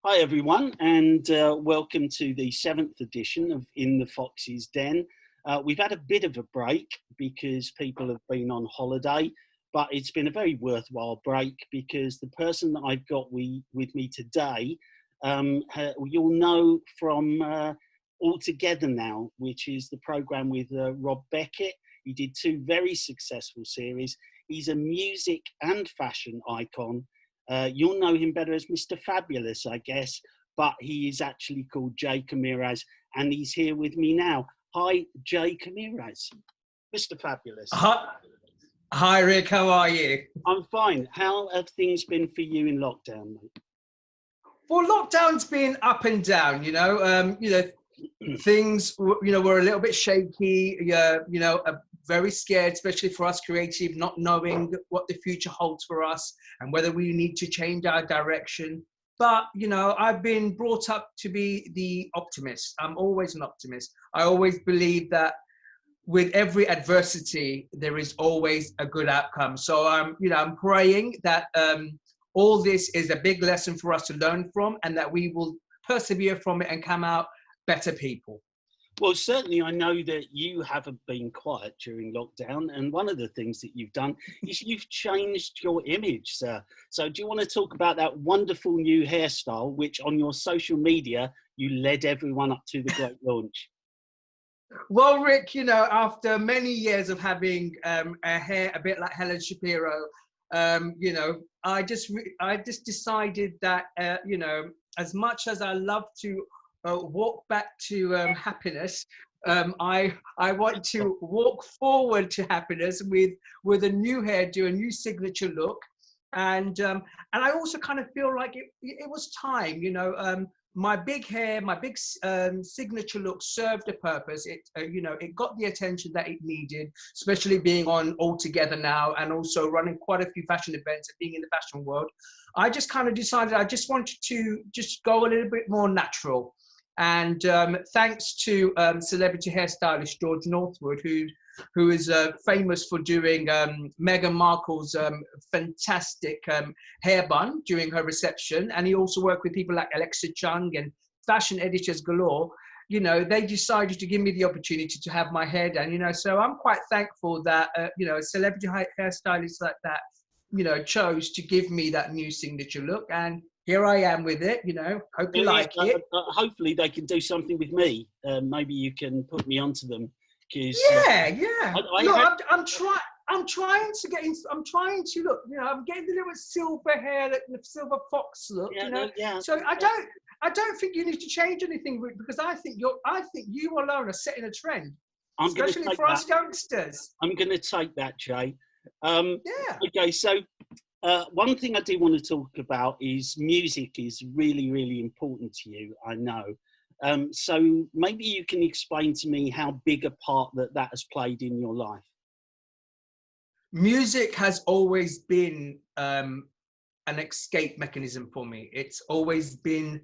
Hi everyone, and welcome to the 7th edition of In the Fox's Den. We've had a bit of a break because people have been on holiday, but it's been a very worthwhile break because the person that I've got with me today, you'll know from All Together Now, which is the programme with Rob Beckett. He did 2 very successful series. He's a music and fashion icon. You'll know him better as Mr.Fabulous, I guess, but he is actually called Jay Kamiraz, and he's here with me now. Hi, Jay Kamiraz. Mr.Fabulous. Hi, Rick. How are you? I'm fine. How have things been for you in lockdown, mate? Well, lockdown's been up and down. Things were a little bit shaky. Very scared, especially for us creative, not knowing what the future holds for us and whether we need to change our direction. But, I've been brought up to be the optimist. I'm always an optimist. I always believe that with every adversity, there is always a good outcome. So I'm praying that all this is a big lesson for us to learn from and that we will persevere from it and come out better people. Well, certainly I know that you haven't been quiet during lockdown, and one of the things that you've done is you've changed your image, sir. So do you want to talk about that wonderful new hairstyle, which on your social media, you led everyone up to the great launch? Well, Rick, after many years of having a hair a bit like Helen Shapiro, I just decided that, as much as I love to walk back to happiness, I want to walk forward to happiness with a new hairdo, a new signature look, and I also kind of feel like it was time. My big hair, my big signature look served a purpose. It got the attention that it needed, especially being on All Together Now and also running quite a few fashion events and being in the fashion world. I just kind of decided I just wanted to just go a little bit more natural. And thanks to celebrity hairstylist George Northwood, who is famous for doing Meghan Markle's fantastic hair bun during her reception, and he also worked with people like Alexa Chung and fashion editors galore. They decided to give me the opportunity to have my hair done. So I'm quite thankful that a celebrity hairstylist like that, chose to give me that new signature look, and here I am with it. Hope you like it. Hopefully they can do something with me. Maybe you can put me onto them. Yeah. I'm trying to get in. I'm trying to look. I'm getting the little silver hair, the silver fox look. Yeah. So I don't think you need to change anything, because I think you alone are setting a trend, especially for us youngsters. I'm going to take that, Jay. Yeah. Okay, so one thing I do want to talk about is music is really, really important to you, I know. So maybe you can explain to me how big a part that has played in your life. Music has always been an escape mechanism for me. It's always been,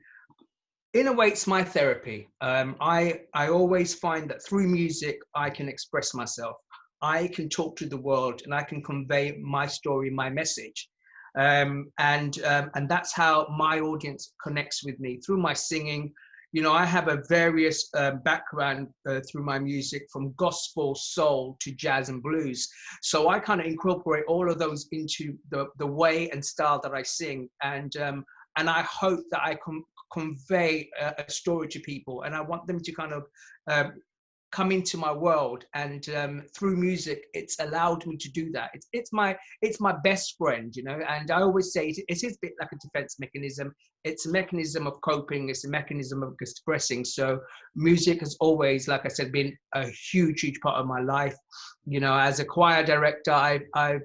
in a way, it's my therapy. I always find that through music, I can express myself. I can talk to the world and I can convey my story, my message. And that's how my audience connects with me, through my singing. I have a various background through my music, from gospel, soul to jazz and blues. So I kind of incorporate all of those into the way and style that I sing. And I hope that I can convey a story to people. And I want them to kind of come into my world, and through music it's allowed me to do that. It's my best friend, and I always say it is a bit like a defense mechanism. It's a mechanism of coping, it's a mechanism of expressing. So music has always, like I said, been a huge part of my life. As a choir director, I've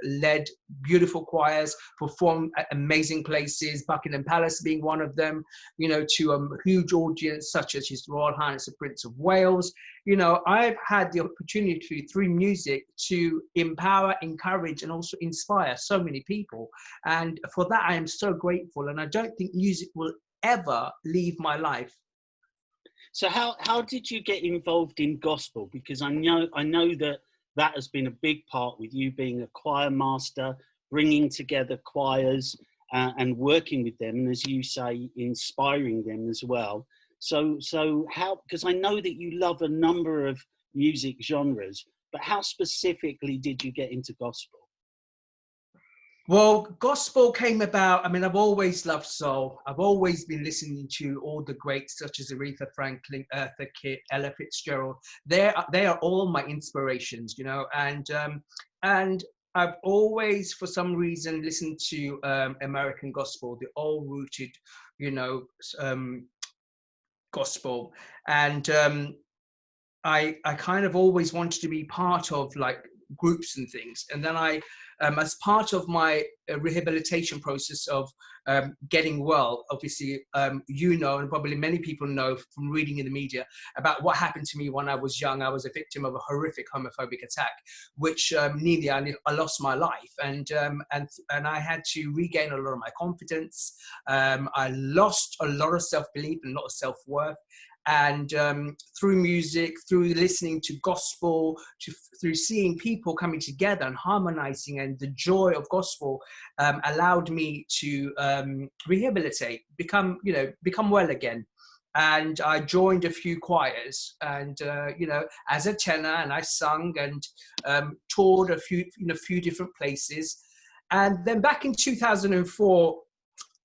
led beautiful choirs, performed at amazing places, Buckingham Palace being one of them, to a huge audience such as His Royal Highness the Prince of Wales. I've had the opportunity through music to empower, encourage, and also inspire so many people. And for that, I am so grateful. And I don't think music will ever leave my life. So how did you get involved in gospel? Because I know that has been a big part with you being a choir master, bringing together choirs and working with them, and as you say, inspiring them as well. So how, because I know that you love a number of music genres, but how specifically did you get into gospel? Well, gospel came about. I mean, I've always loved soul. I've always been listening to all the greats such as Aretha Franklin, Eartha Kitt, Ella Fitzgerald. They are all my inspirations, you know. And I've always, for some reason, listened to American gospel, the all-rooted, you know, gospel. And I kind of always wanted to be part of like groups and things. And then I, as part of my rehabilitation process of getting well, obviously, you know, and probably many people know from reading in the media about what happened to me when I was young. I was a victim of a horrific homophobic attack, which nearly I lost my life. And I had to regain a lot of my confidence. I lost a lot of self-belief and a lot of self-worth. And through music, through listening to gospel, through seeing people coming together and harmonizing, and the joy of gospel allowed me to rehabilitate, become well again. And I joined a few choirs, and you know, as a tenor, and I sung and toured a few different places. And then back in 2004.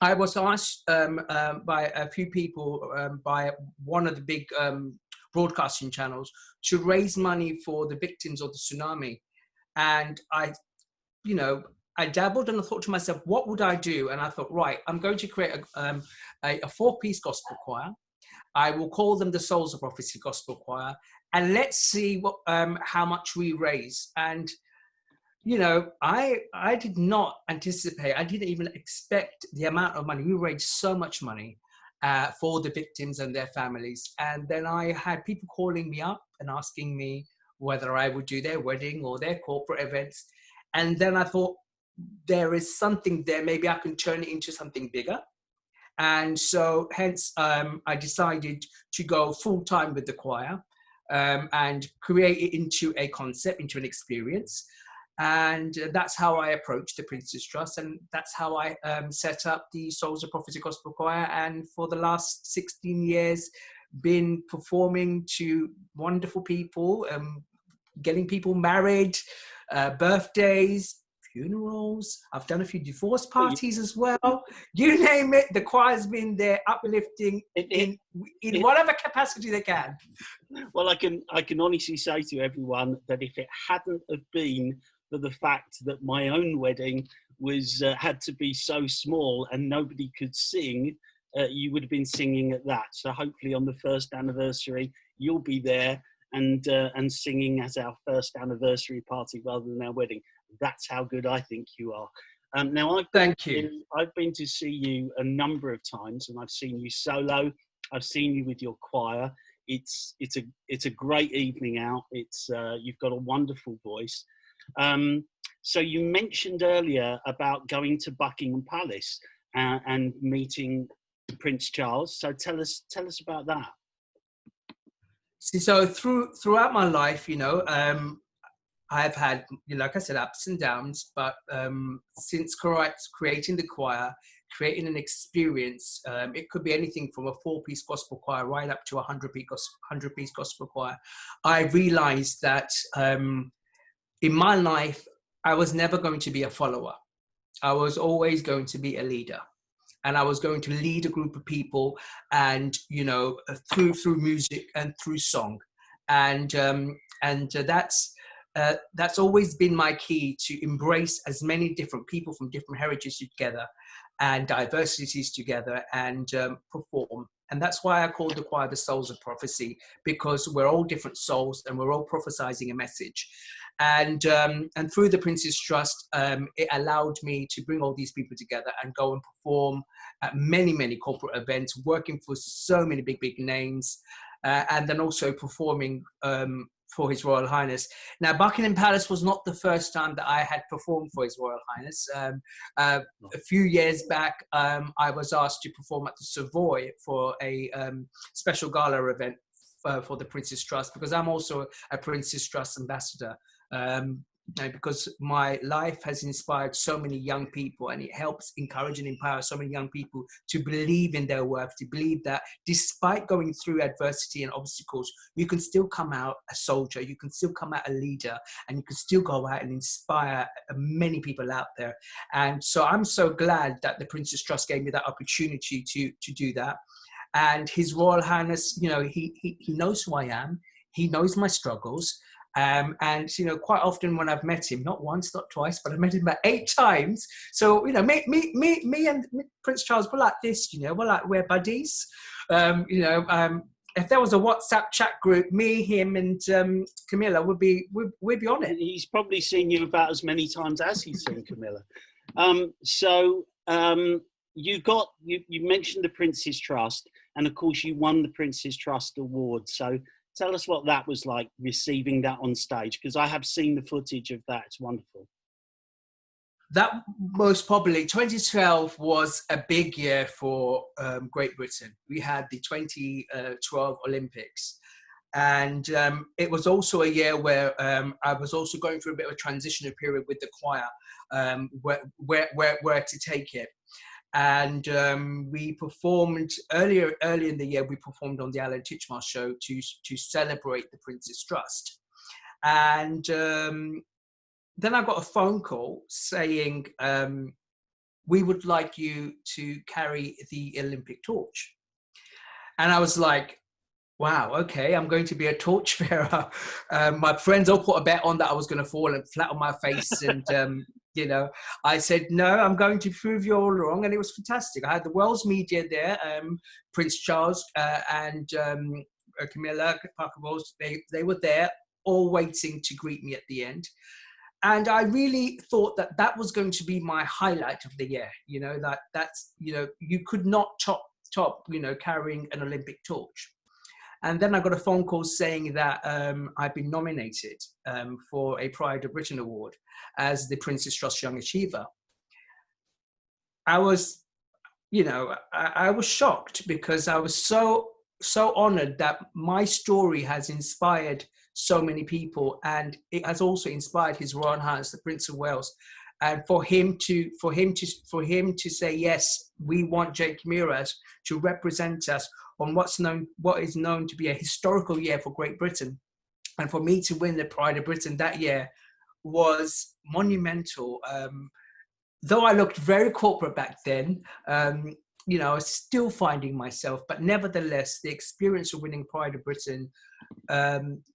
I was asked by a few people, by one of the big broadcasting channels, to raise money for the victims of the tsunami. And I dabbled, and I thought to myself, what would I do? And I thought, right, I'm going to create a four-piece gospel choir. I will call them the Souls of Prophecy Gospel Choir, and let's see what how much we raise. And you know, I did not anticipate, I didn't even expect the amount of money. We raised so much money for the victims and their families. And then I had people calling me up and asking me whether I would do their wedding or their corporate events. And then I thought, there is something there, maybe I can turn it into something bigger. And so hence I decided to go full time with the choir and create it into a concept, into an experience. And that's how I approached the Prince's Trust, and that's how I set up the Souls of Prophecy Gospel Choir. And for the last 16 years, been performing to wonderful people, getting people married, birthdays, funerals. I've done a few divorce parties as well. You name it, the choir's been there, uplifting in whatever capacity they can. Well, I can honestly say to everyone that if it hadn't have been for the fact that my own wedding was had to be so small and nobody could sing, you would have been singing at that. So hopefully on the first anniversary, you'll be there and singing as our first anniversary party rather than our wedding. That's how good I think you are. Now, I've been to see you a number of times, and I've seen you solo. I've seen you with your choir. It's a great evening out. You've got a wonderful voice. So you mentioned earlier about going to Buckingham Palace and meeting Prince Charles. So tell us about that. So throughout my life, you know, I've had, like I said, ups and downs. But since creating the choir, creating an experience, it could be anything from a 4-piece gospel choir right up to a 100-piece gospel choir. I realized that in my life, I was never going to be a follower. I was always going to be a leader. And I was going to lead a group of people, and you know, through music and through song, and that's always been my key, to embrace as many different people from different heritages together, and diversities together, and perform. And that's why I call the choir the Souls of Prophecy, because we're all different souls and we're all prophesizing a message. And through the Prince's Trust, it allowed me to bring all these people together and go and perform at many, many corporate events, working for so many big names, and then also performing for His Royal Highness. Now, Buckingham Palace was not the first time that I had performed for His Royal Highness. A few years back, I was asked to perform at the Savoy for a special gala event for the Prince's Trust, because I'm also a Prince's Trust ambassador. because my life has inspired so many young people, and it helps encourage and empower so many young people to believe in their worth, to believe that despite going through adversity and obstacles, you can still come out a soldier, you can still come out a leader, and you can still go out and inspire many people out there. And so I'm so glad that the Prince's Trust gave me that opportunity to do that. And His Royal Highness, you know, he knows who I am. He knows my struggles. And, you know, quite often when I've met him, not once, not twice, but I've met him about 8 times. So, you know, me and Prince Charles, we're like this, you know, we're buddies. If there was a WhatsApp chat group, me, him, and Camilla we'd be on it. He's probably seen you about as many times as he's seen Camilla. You mentioned the Prince's Trust, and of course you won the Prince's Trust award. So tell us what that was like, receiving that on stage, because I have seen the footage of that. It's wonderful. That most probably 2012 was a big year for Great Britain. We had the 2012 Olympics, and it was also a year where I was also going through a bit of a transitional period with the choir, where to take it. And we performed earlier in the year. We performed on the Alan Titchmarsh show to celebrate the Prince's Trust, and then I got a phone call saying we would like you to carry the Olympic torch, and I was like, wow, okay, I'm going to be a torchbearer. My friends all put a bet on that I was going to fall and flat on my face, and you know, I said, no, I'm going to prove you all wrong. And it was fantastic. I had the world's media there, Prince Charles and Camilla Parker-Bowles, they were there, all waiting to greet me at the end. And I really thought that that was going to be my highlight of the year. You know, that's, you know, you could not top, you know, carrying an Olympic torch. And then I got a phone call saying that I've been nominated for a Pride of Britain award as the Prince's Trust Young Achiever. I was, you know, I was shocked, because I was so honored that my story has inspired so many people, and it has also inspired His Royal Highness the Prince of Wales. And for him to say, yes, we want Jay Kamiraz to represent us on what is known to be a historical year for Great Britain, and for me to win the Pride of Britain that year was monumental. Though I looked very corporate back then, you know, I was still finding myself, but nevertheless, the experience of winning Pride of Britain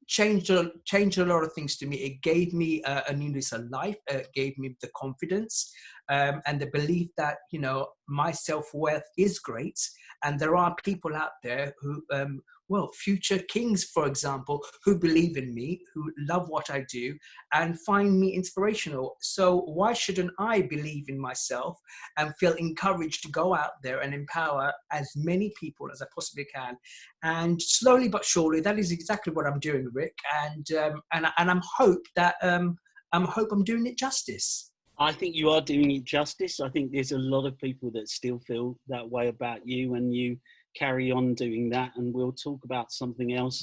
changed a lot of things to me. It gave me a newness of life. It gave me the confidence and the belief that, you know, my self-worth is great, and there are people out there who, well, future kings, for example, who believe in me, who love what I do and find me inspirational. So why shouldn't I believe in myself and feel encouraged to go out there and empower as many people as I possibly can? And slowly but surely, that is exactly what I'm doing, Rick. And I'm hope I'm doing it justice. I think you are doing it justice. I think there's a lot of people that still feel that way about you, and you carry on doing that. And we'll talk about something else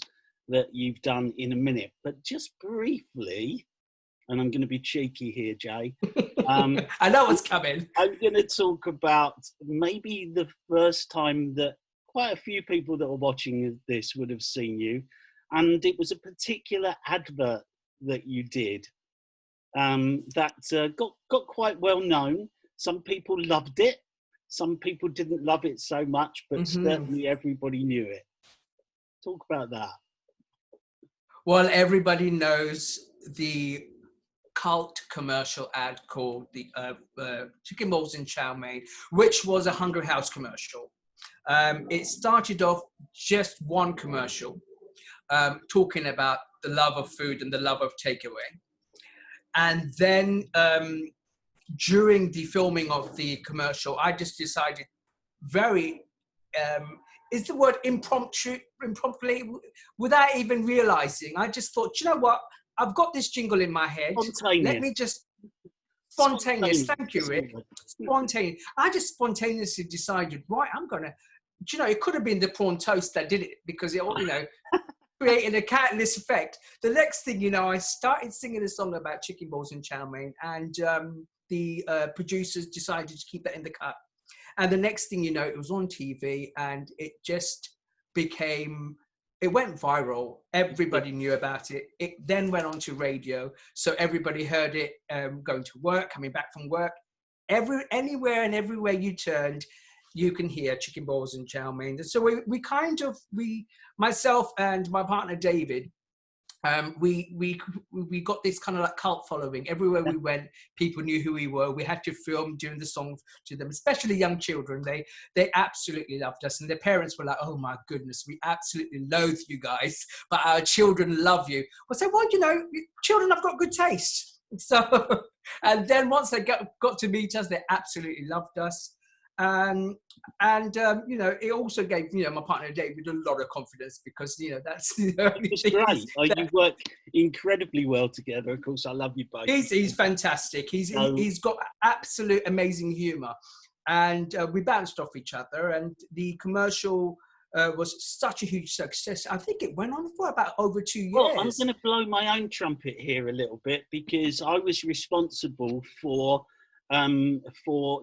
that you've done in a minute. But just briefly, and I'm going to be cheeky here, Jay. I know what's coming. I'm going to talk about maybe the first time that quite a few people that are watching this would have seen you. And it was a particular advert that you did that got quite well known. Some people loved it. Some people didn't love it so much, but certainly everybody knew it. Talk about that. Well, everybody knows the cult commercial ad called the Chicken Balls in Chow Mein, which was a Hungry House commercial. It started off just one commercial, talking about the love of food and the love of takeaway. And then during the filming of the commercial, I just decided is the word impromptuly, without even realizing, I just thought, you know what? I've got this jingle in my head. Spontaneous. Let me just, spontaneous. Thank you, Rick. Spontaneous. I just spontaneously decided, right, I'm going to, you know, it could have been the prawn toast that did it, because it, you know, created a catalyst effect. The next thing you know, I started singing a song about chicken balls and chow mein, and the producers decided to keep that in the cut. And the next thing you know, it was on TV, and it just became, it went viral. Everybody knew about it. It then went on to radio, so everybody heard it going to work, coming back from work. Anywhere and everywhere you turned, you can hear chicken balls and chow mein. And so we myself and my partner David, we got this kind of like cult following. Everywhere we went, people knew who we were. We had to film doing the songs to them, especially young children. They absolutely loved us, and their parents were like, "Oh my goodness, we absolutely loathe you guys, but our children love you." I said, "Well, you know, children have got good taste." So, and then once they got to meet us, they absolutely loved us. You know, it also gave, you know, my partner David a lot of confidence, because, you know, that's the only thing. Great. You work incredibly well together. Of course, I love you both. He's fantastic. He's got absolute amazing humour, and we bounced off each other. And the commercial was such a huge success. I think it went on for about over 2 years. Well, I'm going to blow my own trumpet here a little bit, because I was responsible for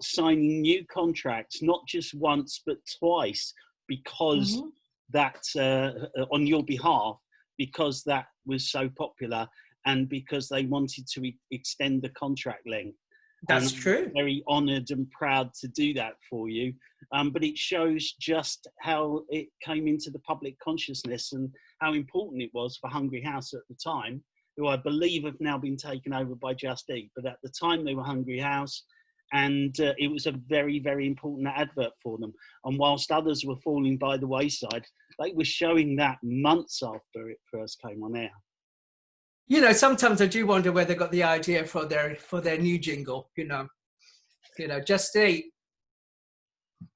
signing new contracts, not just once but twice, because that on your behalf, because that was so popular, and because they wanted to extend the contract length. That's true. I'm very honoured and proud to do that for you. But it shows just how it came into the public consciousness and how important it was for Hungry House at the time, who I believe have now been taken over by Just Eat. But at the time they were Hungry House, and it was a very, very important advert for them. And whilst others were falling by the wayside, they were showing that months after it first came on air. You know, sometimes I do wonder where they got the idea for their new jingle. You know, Just Eat.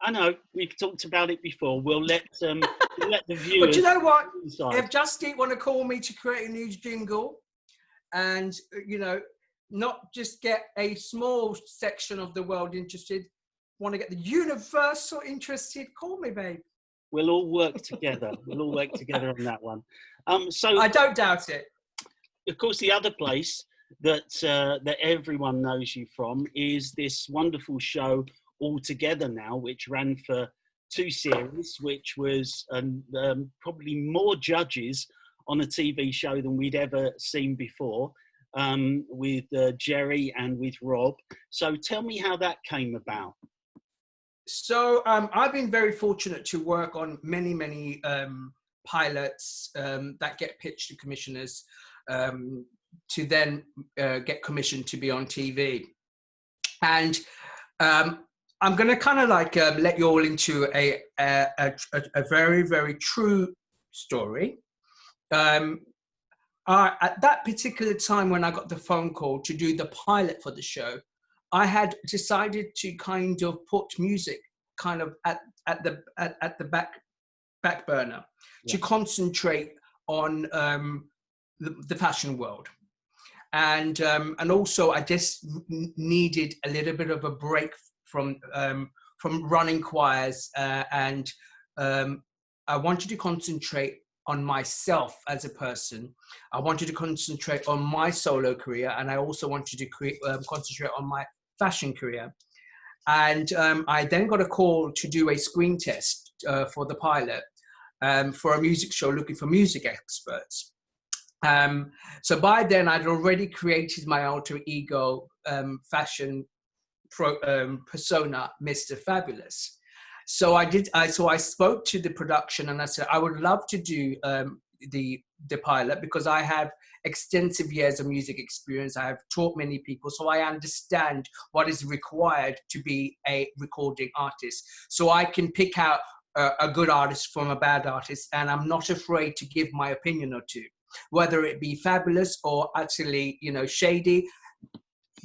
I know, we've talked about it before. We'll let the viewers. But you know what? Decide. If Just Eat want to call me to create a new jingle, and, you know, not just get a small section of the world interested, want to get the universal interested, call me, babe. We'll all work together. We'll all work together on that one. So I don't doubt it. Of course, the other place that everyone knows you from is this wonderful show, All Together Now, which ran for 2 series, which was probably more judges on a TV show than we'd ever seen before, with Jerry and with Rob. So tell me how that came about. So I've been very fortunate to work on many pilots that get pitched to commissioners to then get commissioned to be on TV. And I'm going to kind of like let you all into a very, very true story. At that particular time when I got the phone call to do the pilot for the show, I had decided to kind of put music kind of at the back burner, to concentrate on the fashion world. And also I just needed a little bit of a break from running choirs, and I wanted to concentrate on myself as a person. I wanted to concentrate on my solo career, and I also wanted to concentrate on my fashion career. And I then got a call to do a screen test for the pilot for a music show looking for music experts. So by then I'd already created my alter ego fashion persona, Mr.Fabulous. So I spoke to the production and I said, I would love to do the pilot, because I have extensive years of music experience. I have taught many people, so I understand what is required to be a recording artist. So I can pick out a good artist from a bad artist, and I'm not afraid to give my opinion or two, whether it be fabulous or actually, you know, shady.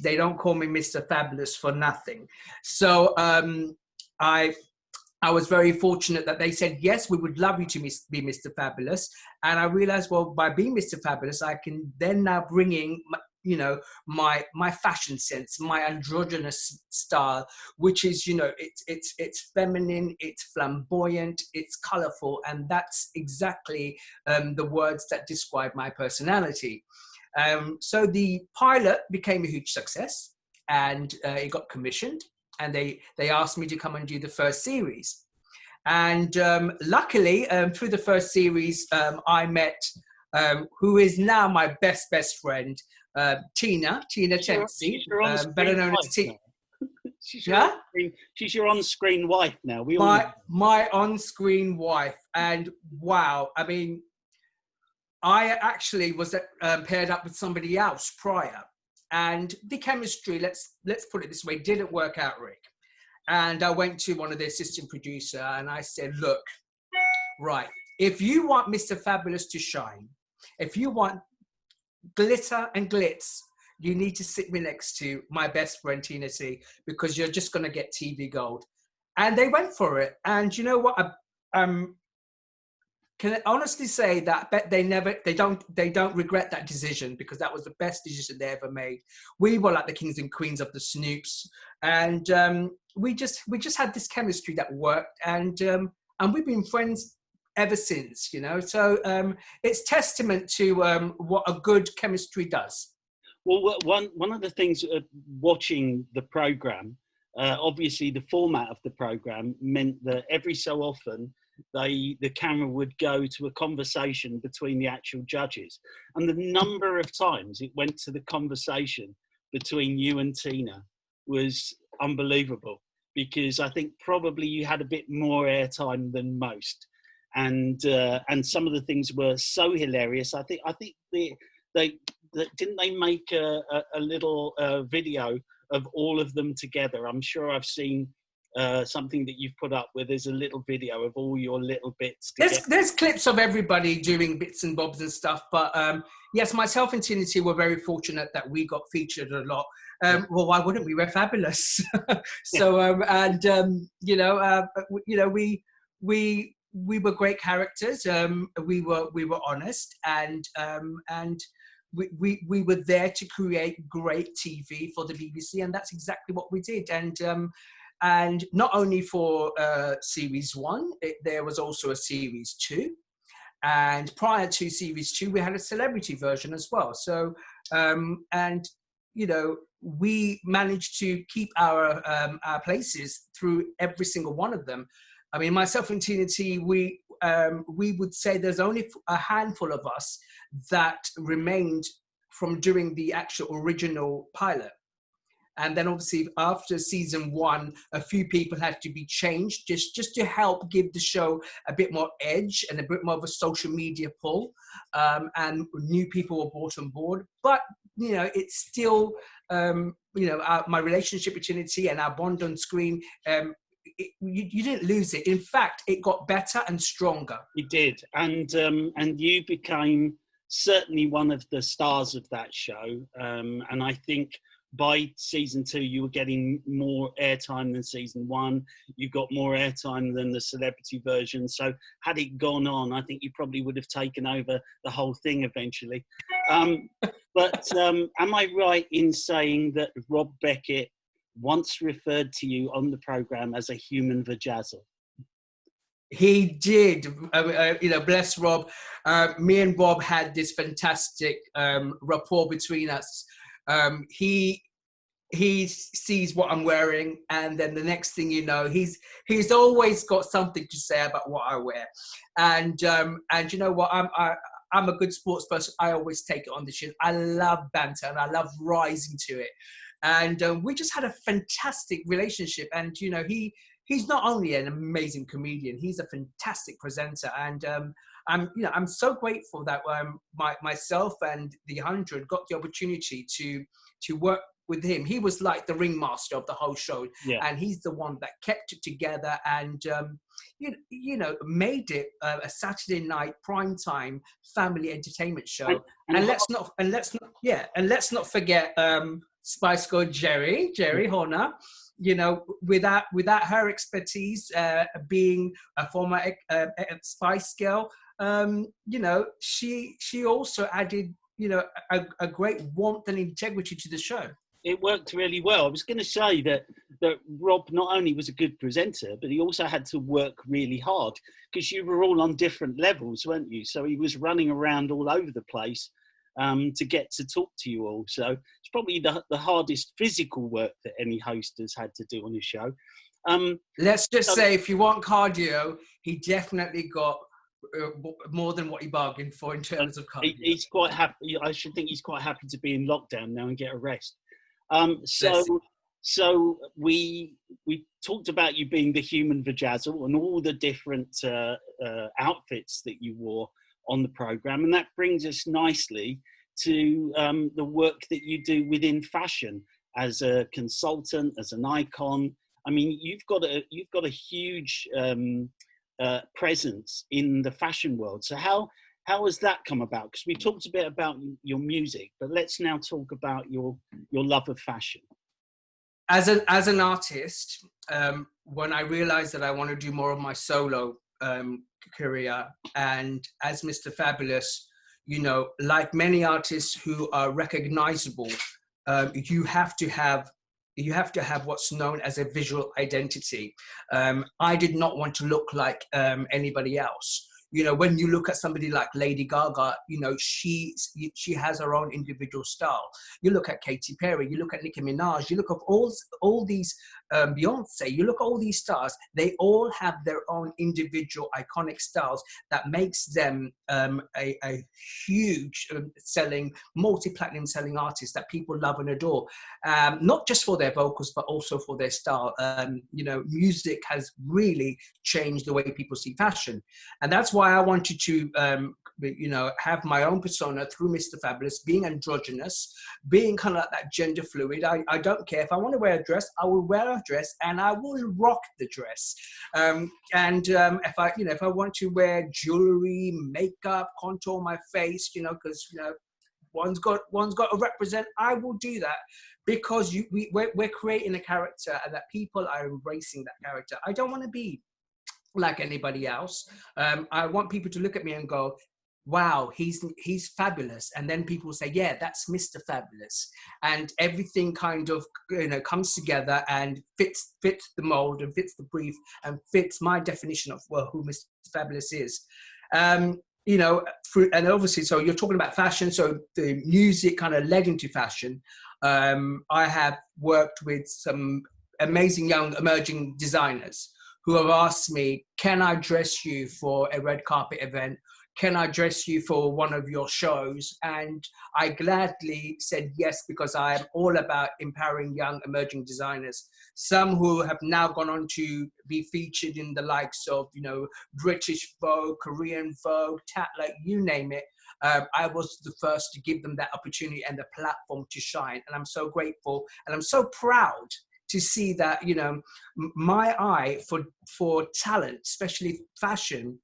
They don't call me Mr. Fabulous for nothing. So I was very fortunate that they said, yes, we would love you to be Mr. Fabulous. And I realized, well, by being Mr. Fabulous, I can then now bring in you know, my fashion sense, my androgynous style, which is, you know, it's feminine, it's flamboyant, it's colorful, and that's exactly the words that describe my personality. So the pilot became a huge success, and it got commissioned, and they asked me to come and do the first series. And luckily, through the first series, I met who is now my best friend, Tina Chensi, better known as Tina. She's your on-screen wife now. My on-screen wife, and wow, I mean, I actually was paired up with somebody else prior, and the chemistry, let's put it this way, didn't work out, Rick. And I went to one of the assistant producer and I said, look, right, if you want Mr. Fabulous to shine, if you want glitter and glitz, you need to sit me next to my best friend, Tina T, because you're just going to get TV gold. And they went for it. And you know what? Can I honestly say that they don't regret that decision, because that was the best decision they ever made. We were like the kings and queens of the Snoops, and we just had this chemistry that worked, and we've been friends ever since, you know. So it's testament to what a good chemistry does. Well, one of the things watching the program, obviously the format of the program meant that every so often the camera would go to a conversation between the actual judges, and the number of times it went to the conversation between you and Tina was unbelievable, because I think probably you had a bit more airtime than most, and some of the things were so hilarious. I think they didn't they make a little video of all of them together. I'm sure I've seen something that you've put up where there's a little video of all your little bits together. There's clips of everybody doing bits and bobs and stuff, but yes, myself and Tina T were very fortunate that we got featured a lot. Well, why wouldn't we? We're fabulous. So you know, we were great characters. We were honest, and we were there to create great TV for the BBC, and that's exactly what we did. And not only for series 1, there was also a series 2. And prior to series 2, we had a celebrity version as well. So, and, you know, we managed to keep our places through every single one of them. I mean, myself and Tina T, we would say there's only a handful of us that remained from doing the actual original pilot. And then obviously after season 1, a few people had to be changed just to help give the show a bit more edge and a bit more of a social media pull. And new people were brought on board. But, you know, it's still, you know, my relationship with Tina T and our bond on screen, you didn't lose it. In fact, it got better and stronger. It did. And you became certainly one of the stars of that show. And I think by season 2, you were getting more airtime than season 1. You got more airtime than the celebrity version. So had it gone on, I think you probably would have taken over the whole thing eventually. But am I right in saying that Rob Beckett once referred to you on the program as a human vajazzle? He did. You know, bless Rob. Me and Rob had this fantastic rapport between us. He sees what I'm wearing, and then the next thing you know, he's always got something to say about what I wear. And you know what, I'm a good sports person. I always take it on the chin. I love banter and I love rising to it. And we just had a fantastic relationship. And you know, he's not only an amazing comedian, he's a fantastic presenter. And I'm so grateful that myself and the 100 got the opportunity to work with him. He was like the ringmaster of the whole show, yeah. And he's the one that kept it together and you know, made it a Saturday night primetime family entertainment show. And let's not forget Spice Girl Jerry Horner. You know, without her expertise, being a former Spice Girl, you know, she also added, a great warmth and integrity to the show. It worked really well. I was going to say that Rob not only was a good presenter, but he also had to work really hard, because you were all on different levels, weren't you? So he was running around all over the place to get to talk to you all. So it's probably the hardest physical work that any host has had to do on a show. Let's just say, if you want cardio, he definitely got more than what he bargained for in terms of cardio. He's quite happy. I should think he's quite happy to be in lockdown now and get a rest. So we talked about you being the human vajazzle and all the different outfits that you wore on the program, and that brings us nicely to the work that you do within fashion as a consultant, as an icon. I mean, you've got a huge presence in the fashion world. So how has that come about? Because we talked a bit about your music, but let's now talk about your love of fashion. As an artist, when I realized that I want to do more of my solo career, and as Mr. Fabulous, like many artists who are recognizable, you have to have what's known as a visual identity. I did not want to look like anybody else. When you look at somebody like Lady Gaga, she has her own individual style. You look at Katy Perry, you look at Nicki Minaj, you look at all these Beyonce, you look at all these stars, they all have their own individual iconic styles that makes them a huge multi-platinum selling artist that people love and adore. Not just for their vocals, but also for their style. Music has really changed the way people see fashion. And that's why I wanted to, have my own persona through Mr. Fabulous, being androgynous, being kind of like that gender fluid. I don't care. If I want to wear a dress, I will wear a dress and I will rock the dress. If I want to wear jewelry, makeup, contour my face, because, one's got to represent, I will do that, because we're creating a character and that people are embracing that character. I don't want to be like anybody else. I want people to look at me and go, wow, he's fabulous. And then people say, yeah, that's Mr. Fabulous. And everything kind of, comes together and fits the mold and fits the brief and fits my definition of who Mr. Fabulous is. And obviously, so you're talking about fashion. So the music kind of led into fashion. I have worked with some amazing young emerging designers who have asked me, can I dress you for a red carpet event? Can I dress you for one of your shows? And I gladly said yes, because I am all about empowering young emerging designers. Some who have now gone on to be featured in the likes of, British Vogue, Korean Vogue, Tatler, you name it. I was the first to give them that opportunity and the platform to shine. And I'm so grateful and I'm so proud to see that, my eye for talent, especially fashion,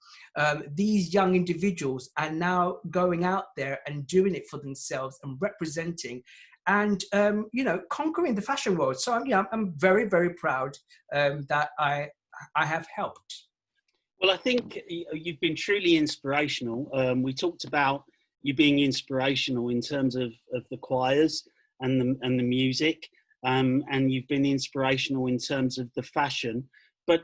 these young individuals are now going out there and doing it for themselves and representing and, conquering the fashion world. So, I'm very, very proud that I have helped. Well, I think you've been truly inspirational. We talked about you being inspirational in terms of the choirs and the music. And you've been inspirational in terms of the fashion, but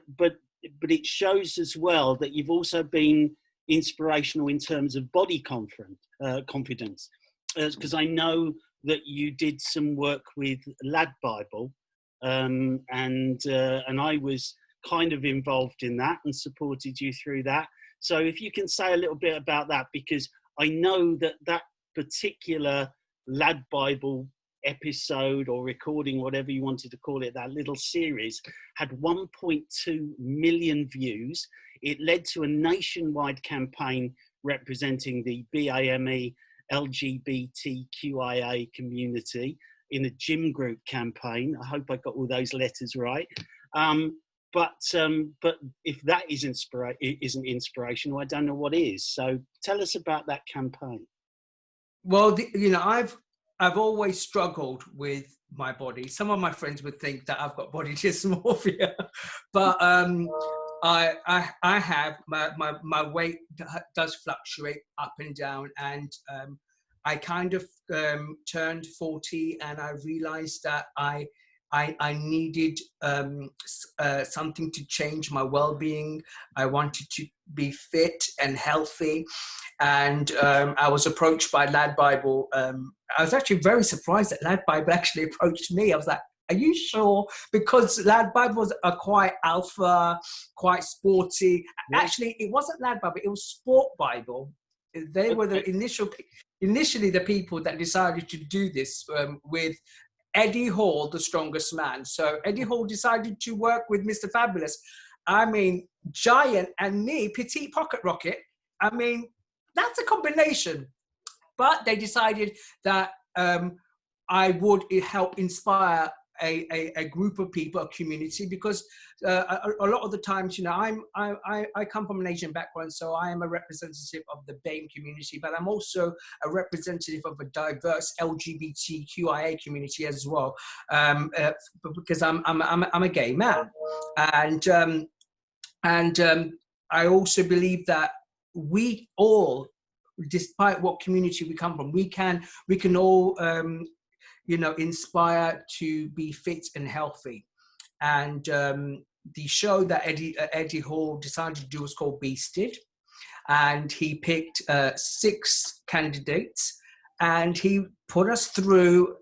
it shows as well that you've also been inspirational in terms of body confidence, because I know that you did some work with Lad Bible, and I was kind of involved in that and supported you through that. So if you can say a little bit about that, because I know that particular Lad Bible episode or recording, whatever you wanted to call it, that little series had 1.2 million views. It led to a nationwide campaign representing the BAME LGBTQIA community in a gym group campaign. I hope I got all those letters right. But if that isn't inspirational, I don't know what is. So tell us about that campaign. Well, I've always struggled with my body. Some of my friends would think that I've got body dysmorphia, but I have my weight does fluctuate up and down, and I kind of turned 40 and I realized that I needed something to change my well-being. I wanted to be fit and healthy. And I was approached by Lad Bible. I was actually very surprised that Lad Bible actually approached me. I was like, are you sure? Because Lad Bibles are quite alpha, quite sporty. Yeah. Actually, it wasn't Lad Bible, it was Sport Bible. They were the initially the people that decided to do this with Eddie Hall, the strongest man. So Eddie Hall decided to work with Mr. Fabulous. I mean, giant, and me, petite pocket rocket. I mean, that's a combination. But they decided that I would help inspire a group of people, a community, because a lot of the times, you know, I come from an Asian background, so I am a representative of the BAME community, but I'm also a representative of a diverse LGBTQIA community as well, because I'm a gay man, and I also believe that we all, despite what community we come from, we can all you know, inspire to be fit and healthy. And the show that Eddie Hall decided to do was called Beasted, and he picked 6 candidates, and he put us through,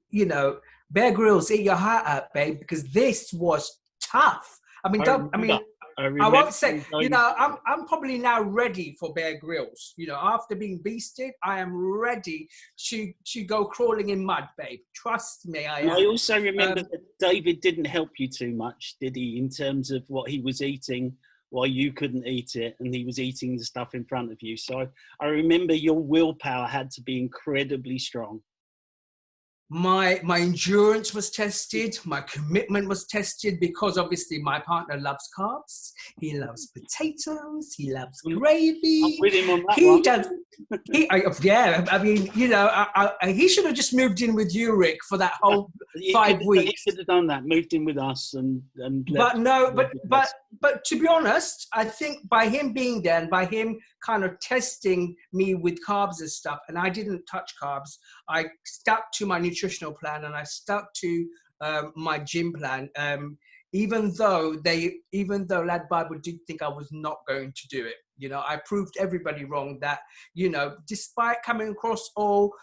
you know, Bear Grylls, eat your heart out, babe, because this was tough. I mean, I won't say, you know, I'm probably now ready for Bear Grylls. You know, after being beasted, I am ready to go crawling in mud, babe. Trust me, I am. I also remember that David didn't help you too much, did he, in terms of what he was eating while you couldn't eat it, and he was eating the stuff in front of you. So I remember your willpower had to be incredibly strong. My endurance was tested, my commitment was tested, because obviously my partner loves carbs, he loves potatoes, he loves gravy. I'm with him on that he one. does. Yeah, I mean, you know, he should have just moved in with you, Rick, for that whole 5 weeks. He could have done that, moved in with us, and. But no, but to be honest, I think by him being there and by him kind of testing me with carbs and stuff, and I didn't touch carbs. I stuck to my nutritional plan and I stuck to my gym plan. Even though Lad Bible did think I was not going to do it, you know, I proved everybody wrong that, you know, despite coming across all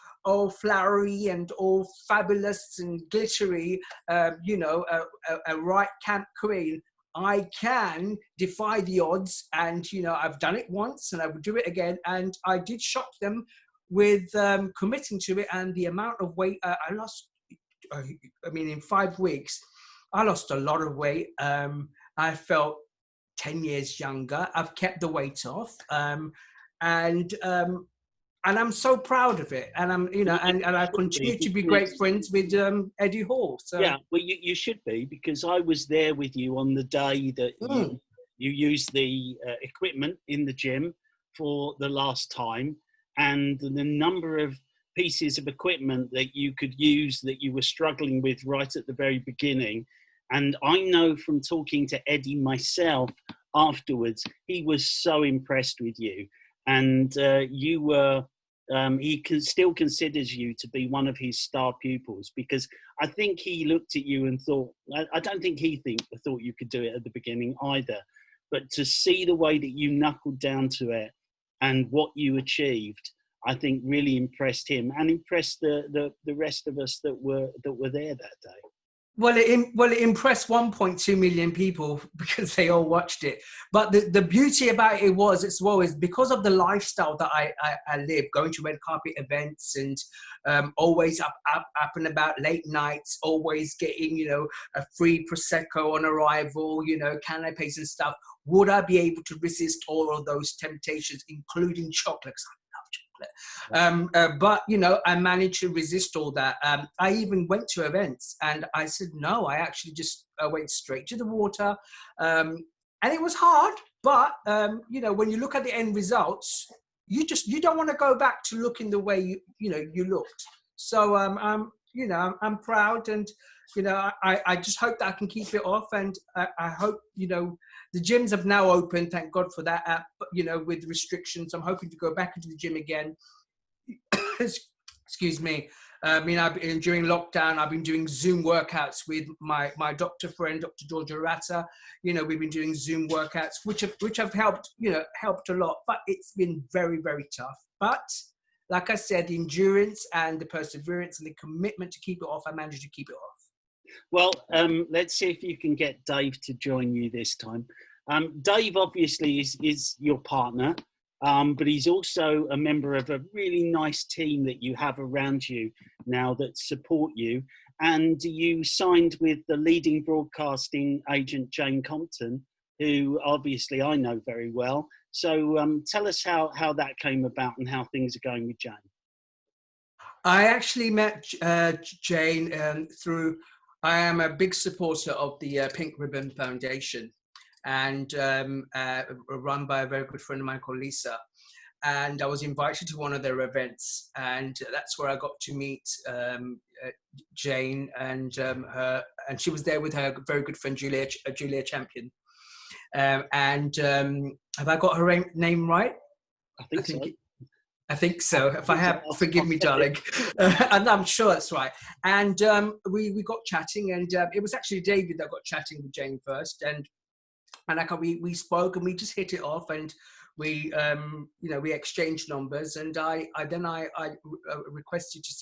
flowery and all fabulous and glittery, you know, a right camp queen, I can defy the odds. And, you know, I've done it once and I would do it again. And I did shock them with committing to it, and the amount of weight I lost. I mean, in 5 weeks, I lost a lot of weight. I felt 10 years younger. I've kept the weight off, and I'm so proud of it. And I'm, you know, and I continue to be great friends with Eddie Hall. So yeah, well, you should be, because I was there with you on the day that you used the equipment in the gym for the last time, and the number of pieces of equipment that you could use that you were struggling with right at the very beginning. And I know from talking to Eddie myself afterwards, he was so impressed with you, and you were. He still considers you to be one of his star pupils, because I think he looked at you and thought, I don't think he thought you could do it at the beginning either, but to see the way that you knuckled down to it and what you achieved, I think really impressed him and impressed the rest of us that were there that day. Well, it impressed 1.2 million people because they all watched it. But the beauty about it was, as well, is because of the lifestyle that I live, going to red carpet events and always up and about late nights, always getting, you know, a free Prosecco on arrival, you know, canapes and stuff. Would I be able to resist all of those temptations, including chocolate? But, you know, I managed to resist all that. I even went to events and I said, no, I actually just went straight to the water. And it was hard, but, you know, when you look at the end results, you don't want to go back to looking the way you looked. So, you know, I'm proud, and, you know, I just hope that I can keep it off. And I hope, you know, the gyms have now opened, thank God for that, you know, with restrictions. I'm hoping to go back into the gym again. excuse me. I've been during lockdown. I've been doing Zoom workouts with my doctor friend, Dr. Georgia Ratta. We've been doing Zoom workouts, which have helped. Helped a lot. But it's been very, very tough. But like I said, the endurance and the perseverance and the commitment to keep it off, I managed to keep it off. Well, let's see if you can get Dave to join you this time. Dave obviously is your partner, but he's also a member of a really nice team that you have around you now that support you. And you signed with the leading broadcasting agent, Jane Compton, who obviously I know very well. So tell us how that came about and how things are going with Jane. I actually met Jane through, I am a big supporter of the Pink Ribbon Foundation, and run by a very good friend of mine called Lisa. And I was invited to one of their events, and that's where I got to meet Jane and her, and she was there with her very good friend Julia Champion. Have I got her name right? I think so. If I have, forgive me, darling. And I'm sure that's right. And we got chatting, and it was actually David that got chatting with Jane first, and we spoke, and we just hit it off, and we we exchanged numbers, and I requested to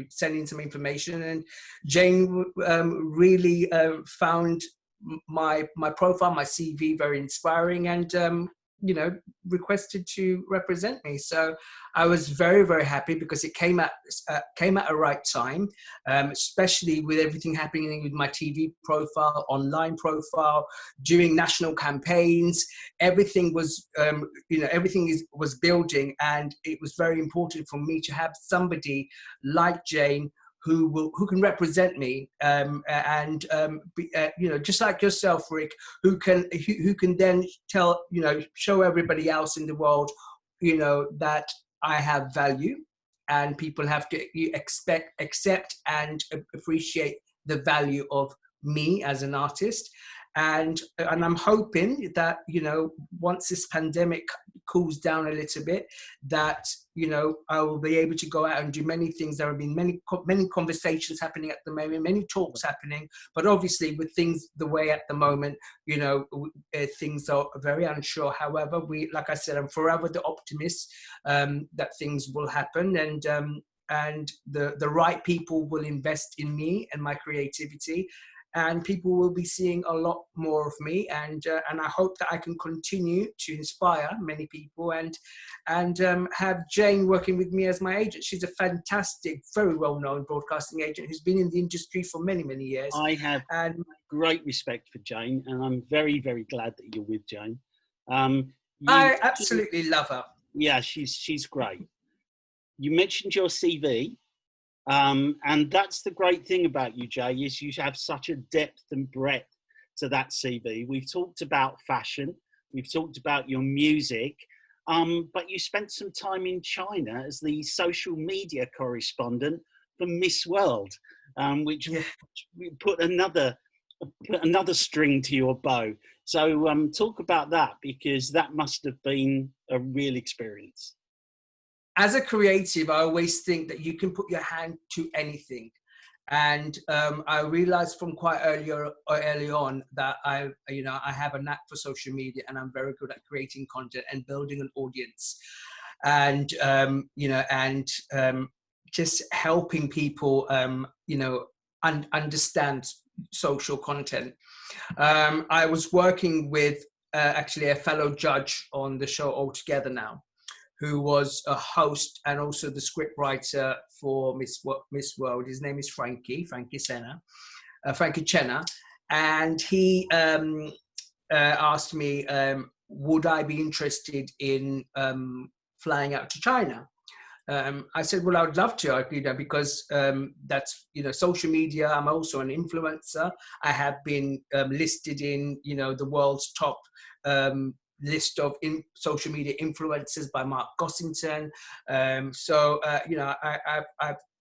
send in some information, and Jane really found my profile, my CV very inspiring, and requested to represent me. So I was very, very happy because it came at a right time, especially with everything happening with my TV profile, online profile, during national campaigns. Everything was, was building, and it was very important for me to have somebody like Jane who can represent me, just like yourself, Rick, who can then show everybody else in the world, that I have value, and people have to accept and appreciate the value of me as an artist. And I'm hoping that, once this pandemic cools down a little bit, that, I will be able to go out and do many things. There have been many conversations happening at the moment, many talks happening, but obviously with things the way at the moment, things are very unsure. However, like I said, I'm forever the optimist that things will happen, and the right people will invest in me and my creativity, and people will be seeing a lot more of me, and I hope that I can continue to inspire many people, and have Jane working with me as my agent. She's a fantastic, very well-known broadcasting agent who's been in the industry for many, many years. I have great respect for Jane, and I'm very, very glad that you're with Jane. I absolutely love her. Yeah, she's great. You mentioned your CV. And that's the great thing about you, Jay, is you have such a depth and breadth to that CV. We've talked about fashion, we've talked about your music, but you spent some time in China as the social media correspondent for Missworld, which put another string to your bow. So talk about that, because that must have been a real experience. As a creative, I always think that you can put your hand to anything. And I realized from quite early on that I have a knack for social media, and I'm very good at creating content and building an audience, and just helping people, understand social content. I was working with actually a fellow judge on the show Altogether Now, who was a host and also the script writer for Missworld. His name is Frankie Chenna. And he asked me, would I be interested in flying out to China? I said, well, I would love to, because that's, social media. I'm also an influencer. I have been listed in, the world's top list of social media influencers by Mark Gossington. I've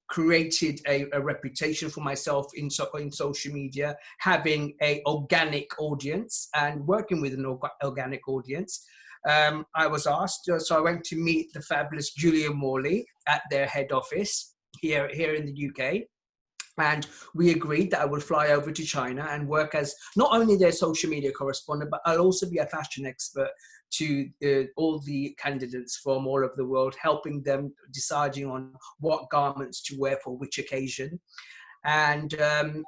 created a reputation for myself in social media, having a organic audience and working with an organic audience. I was asked, so I went to meet the fabulous Julia Morley at their head office here in the UK. And we agreed that I would fly over to China and work as not only their social media correspondent, but I'll also be a fashion expert to all the candidates from all over the world, helping them deciding on what garments to wear for which occasion. And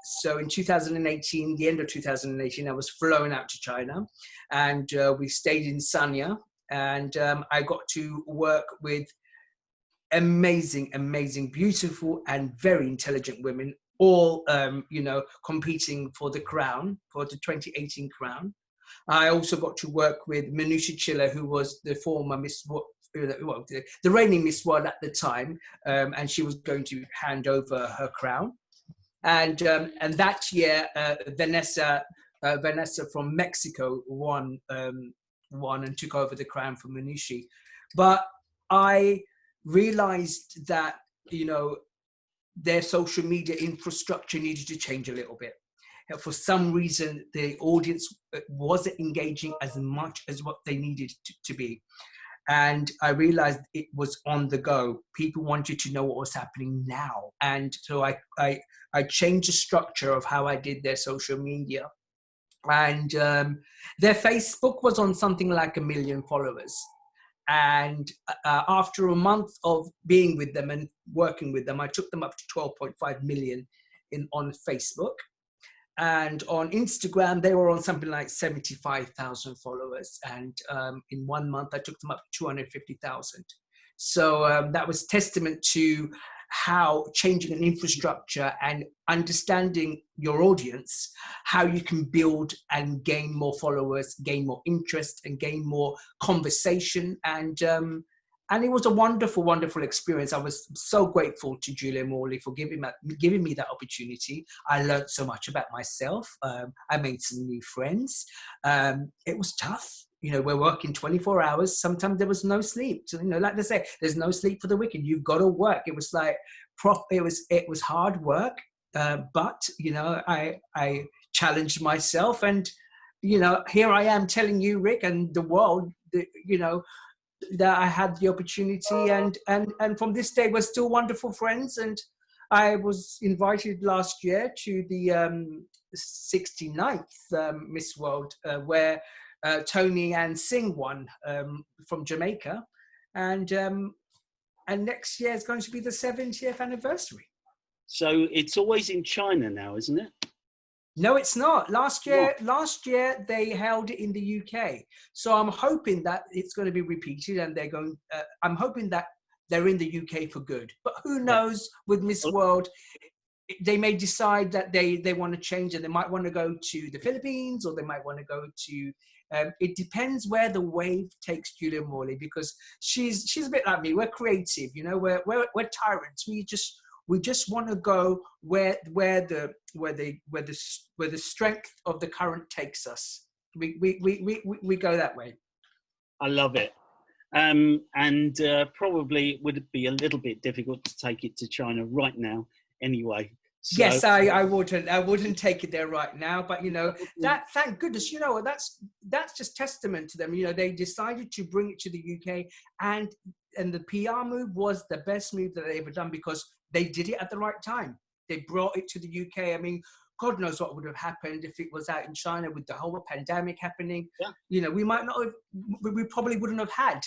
so in 2018, the end of 2018, I was flown out to China, and we stayed in Sanya, and I got to work with amazing, beautiful and very intelligent women, all competing for the crown, for the 2018 crown. I also got to work with Manusha Chilla, who was the former Miss World, the reigning Miss World at the time, and she was going to hand over her crown. And that year, Vanessa from Mexico won and took over the crown from Manusha. But I realized that, their social media infrastructure needed to change a little bit. For some reason, the audience wasn't engaging as much as what they needed to be. And I realized it was on the go. People wanted to know what was happening now. And so I changed the structure of how I did their social media. And their Facebook was on something like 1 million followers. And after a month of being with them and working with them, I took them up to 12.5 million on Facebook. And on Instagram, they were on something like 75,000 followers. And in 1 month, I took them up to 250,000. So that was testament to how changing an infrastructure and understanding your audience, how you can build and gain more followers, gain more interest, and gain more conversation. And it was a wonderful experience. I was so grateful to Julia Morley for giving me that opportunity. I learned so much about myself. I made some new friends. It was tough. We're working 24 hours. Sometimes there was no sleep. So, like they say, there's no sleep for the wicked. You've got to work. It was like, it was hard work. But, I challenged myself, and, here I am telling you, Rick, and the world, that I had the opportunity, and from this day we're still wonderful friends. And I was invited last year to the 69th Miss World, where Tony and Singh won from Jamaica, and next year is going to be the 70th anniversary. So it's always in China now, isn't it? No, it's not. Last year they held it in the UK. So I'm hoping that it's going to be repeated, and they're going. I'm hoping that they're in the UK for good. But who knows? With Miss World, they may decide that they want to change, and they might want to go to the Philippines, or they might want to go to. It depends where the wave takes Julia Morley, because she's a bit like me. We're creative, we're tyrants. We just want to go where the strength of the current takes us. We go that way. I love it. And probably it would be a little bit difficult to take it to China right now anyway. So, yes, I wouldn't take it there right now, but that, thank goodness, that's just testament to them. They decided to bring it to the UK, and the PR move was the best move that they ever done, because they did it at the right time. They brought it to the UK. I mean, God knows what would have happened if it was out in China with the whole pandemic happening. Yeah. We might not have, we probably wouldn't have had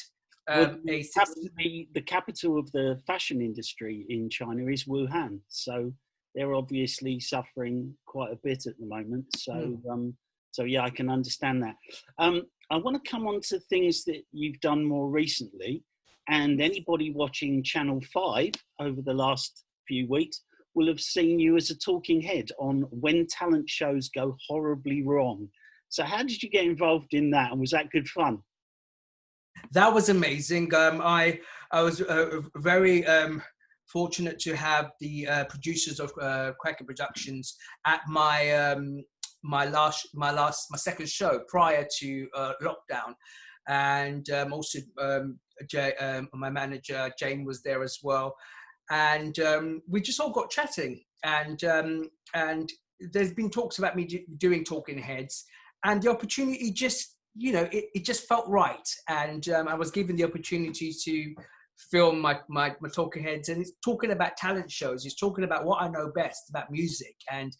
the capital of the fashion industry in China is Wuhan. So they're obviously suffering quite a bit at the moment. So yeah, I can understand that. I want to come on to things that you've done more recently, and anybody watching Channel 5 over the last few weeks will have seen you as a talking head on When Talent Shows Go Horribly Wrong. So how did you get involved in that, and was that good fun? That was amazing. I was very fortunate to have the producers of Cracker Productions at my second show prior to lockdown, and also Jay, my manager Jane, was there as well. and we just all got chatting, and there's been talks about me doing talking heads, and the opportunity just, you know, it just felt right, and I was given the opportunity to film my talking heads, and it's talking about talent shows, it's talking about what I know best about music, and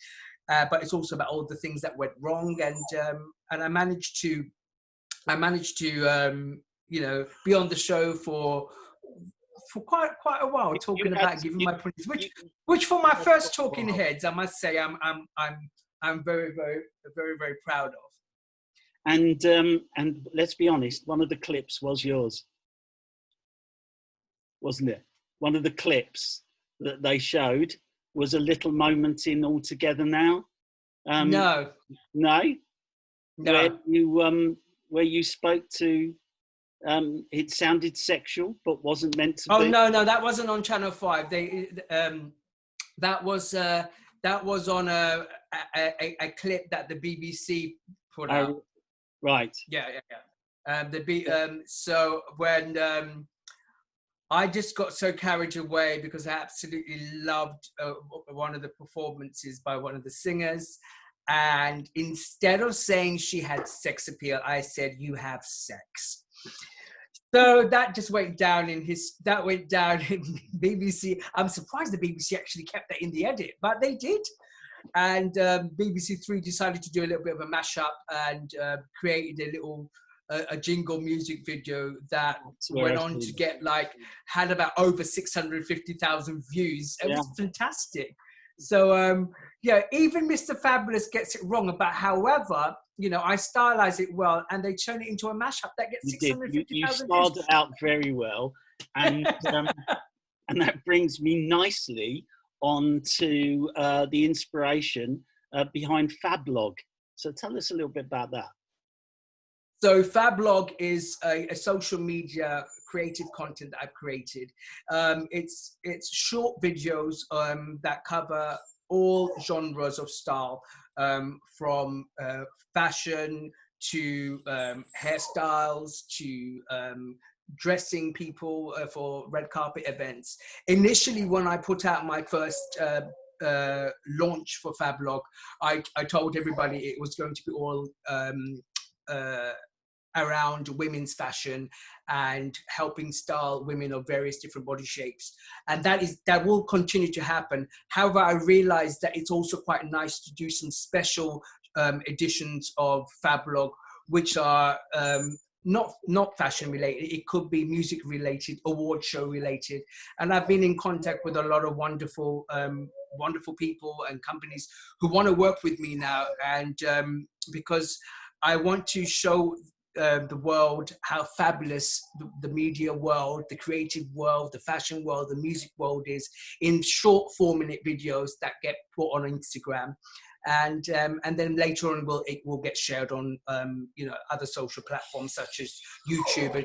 but it's also about all the things that went wrong, and I managed to you know, be on the show for quite a while, talking about giving my points, which for my first talking heads, I must say I'm very proud of. And let's be honest, one of the clips was yours, wasn't it? One of the clips that they showed was a little moment in All Together Now. No. Where you spoke to, it sounded sexual, but wasn't meant to be. Oh no, that wasn't on Channel 5. That was on a clip that the BBC put out. Right. Yeah. So when I just got so carried away because I absolutely loved one of the performances by one of the singers. And instead of saying she had sex appeal, I said, you have sex. So that just went down in BBC. I'm surprised the BBC actually kept that in the edit, but they did. And BBC Three decided to do a little bit of a mashup and created a little a jingle music video that went on to get had about over 650,000 views. It was fantastic. So yeah, even Mr. Fabulous gets it wrong about, however, you know, I stylize it well, and they turn it into a mashup that gets 650,000 views. You styled it out very well, and and that brings me nicely on to the inspiration behind FABLOG. So tell us a little bit about that. So FABLOG is a social media creative content that I've created. It's short videos that cover all genres of style, from fashion to hairstyles to dressing people for red carpet events. Initially, when I put out my first launch for FABLOG, I told everybody it was going to be all around women's fashion and helping style women of various different body shapes, and that will continue to happen. However, I realized that it's also quite nice to do some special editions of FABLOG, which are not fashion related. It could be music related, award show related, and I've been in contact with a lot of wonderful people and companies who want to work with me now, and because I want to show the world how fabulous the media world, the creative world, the fashion world, the music world is in short 4-minute videos that get put on Instagram, and then later on it will get shared on you know, other social platforms such as YouTube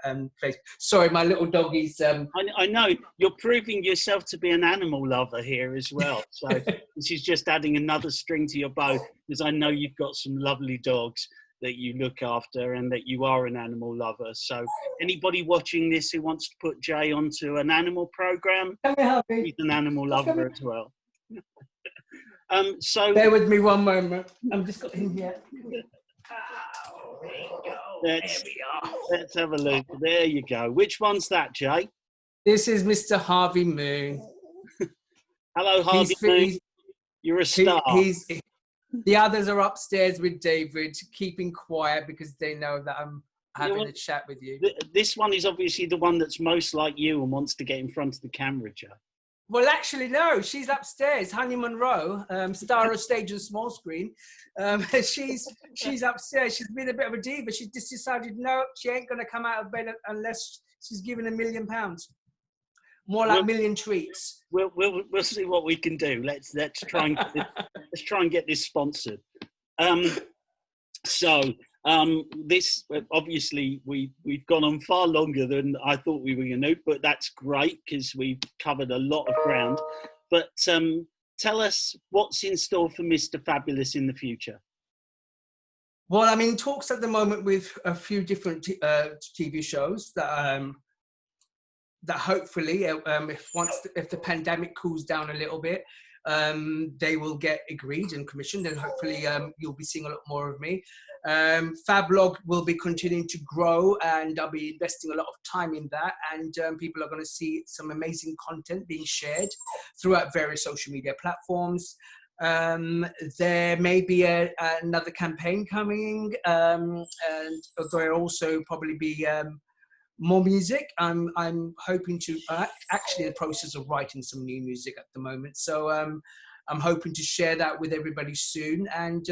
and Facebook. Sorry, my little doggies. I know you're proving yourself to be an animal lover here as well. So this is just adding another string to your bow, because I know you've got some lovely dogs that you look after and that you are an animal lover. So anybody watching this who wants to put Jay onto an animal program, he's an animal lover as well. So bear with me one moment. I'm just got him here. Oh, there you go. There we are. Let's have a look. There you go. Which one's that, Jay? This is Mr. Harvey Moon. Hello, Harvey Moon. You're a star. The others are upstairs with David, keeping quiet because they know that I'm having a chat with you. This one is obviously the one that's most like you and wants to get in front of the camera, Jay. Well, actually, no. She's upstairs. Honey Monroe, star of stage and small screen. She's upstairs. She's been a bit of a diva. She just decided, no, she ain't going to come out of bed unless she's given £1 million. More like million treats. We'll see what we can do. Let's try and get this sponsored. This obviously we've gone on far longer than I thought we were going to, but that's great because we've covered a lot of ground. But tell us what's in store for Mr. Fabulous in the future. Well, I'm in talks at the moment with a few different TV shows that that hopefully, if the pandemic cools down a little bit, they will get agreed and commissioned, and hopefully you'll be seeing a lot more of me. FABLOG will be continuing to grow, and I'll be investing a lot of time in that, and people are going to see some amazing content being shared throughout various social media platforms. There may be another campaign coming, and there will also probably be more music. I'm hoping to actually in the process of writing some new music at the moment, so I'm hoping to share that with everybody soon. And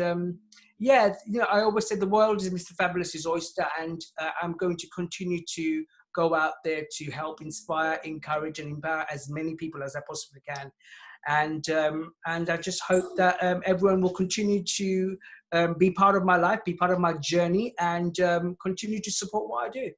yeah, you know, I always say the world is Mr. Fabulous' oyster, and I'm going to continue to go out there to help inspire, encourage, and empower as many people as I possibly can. And I just hope that everyone will continue to be part of my life, be part of my journey, and continue to support what I do.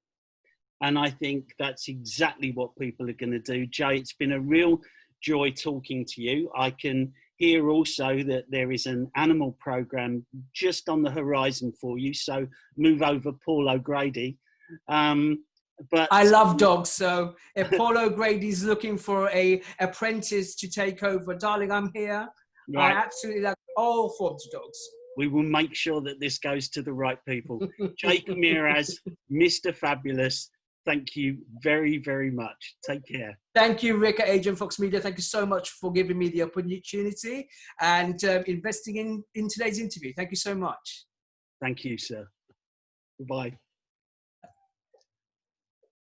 And I think that's exactly what people are going to do. Jay, it's been a real joy talking to you. I can hear also that there is an animal program just on the horizon for you. So move over, Paul O'Grady. But I love dogs. So if Paul O'Grady's looking for a apprentice to take over, darling, I'm here. Right. I absolutely like all forms of dogs. We will make sure that this goes to the right people. Jay Kamiraz, Mr. Fabulous, thank you very, very much. Take care. Thank you, Rick at Agent Fox Media. Thank you so much for giving me the opportunity and investing in today's interview. Thank you so much. Thank you, sir. Goodbye.